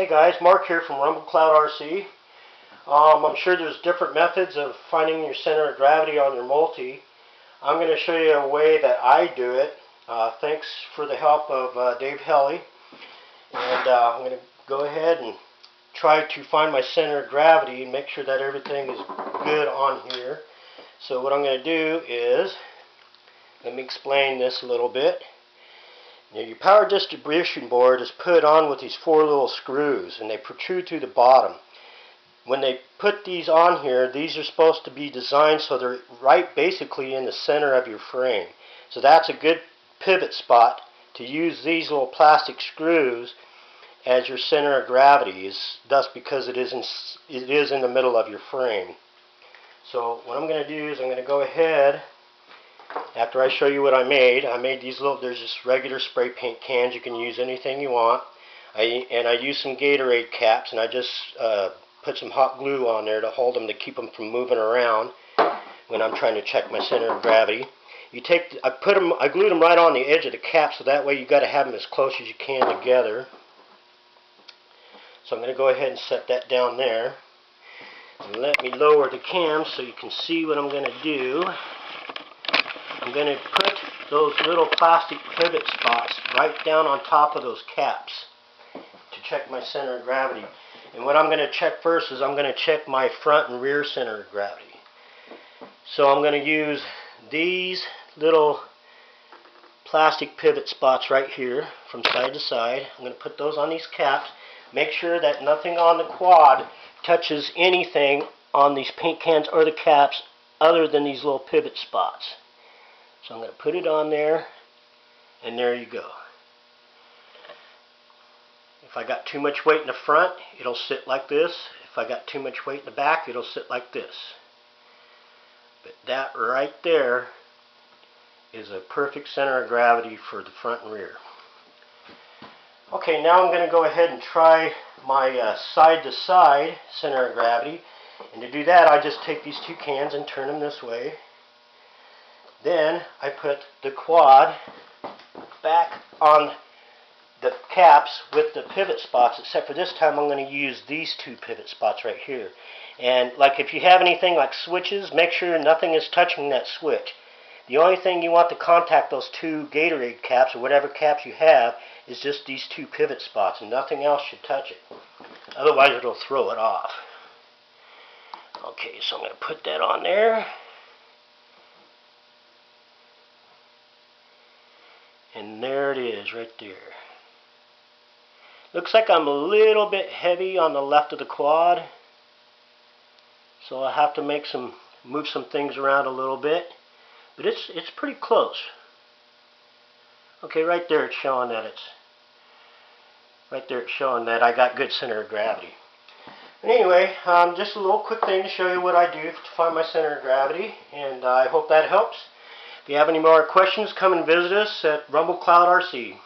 Hey guys, Mark here from Rumble Cloud RC. I'm sure there's different methods of finding your center of gravity on your multi. I'm going to show you a way that I do it. Thanks for the help of Dave Helly. And I'm going to go ahead and try to find my center of gravity and make sure that everything is good on here. So what I'm going to do is, let me explain this a little bit. Now, your power distribution board is put on with these four little screws, and they protrude through the bottom. When they put these on here, these are supposed to be designed so they're right basically in the center of your frame. So that's a good pivot spot to use these little plastic screws as your center of gravity, thus because it is in the middle of your frame. So what I'm going to do is I'm going to go ahead. After I show you what I made these little, there's just regular spray paint cans. You can use anything you want. I used some Gatorade caps, and I just put some hot glue on there to hold them, to keep them from moving around when I'm trying to check my center of gravity. I glued them right on the edge of the cap, so that way you got to have them as close as you can together. So I'm going to go ahead and set that down there. And let me lower the cam so you can see what I'm going to do. I'm going to put those little plastic pivot spots right down on top of those caps to check my center of gravity. And what I'm going to check first is I'm going to check my front and rear center of gravity. So I'm going to use these little plastic pivot spots right here from side to side. I'm going to put those on these caps. Make sure that nothing on the quad touches anything on these paint cans or the caps other than these little pivot spots. So I'm going to put it on there, and there you go. If I got too much weight in the front, it'll sit like this. If I got too much weight in the back, it'll sit like this. But that right there is a perfect center of gravity for the front and rear. Okay, now I'm going to go ahead and try my side-to-side center of gravity. And to do that, I just take these two cans and turn them this way. Then I put the quad back on the caps with the pivot spots, except for this time I'm going to use these two pivot spots right here. And like if you have anything like switches, make sure nothing is touching that switch. The only thing you want to contact those two Gatorade caps or whatever caps you have is just these two pivot spots, and nothing else should touch it. Otherwise it'll throw it off. Okay, so I'm going to put that on there. And there it is, right there. Looks like I'm a little bit heavy on the left of the quad, so I'll have to move some things around a little bit. But it's pretty close. Okay, right there it's showing that I got good center of gravity. But anyway, just a little quick thing to show you what I do to find my center of gravity, and I hope that helps. If you have any more questions, come and visit us at Rumble Cloud RC.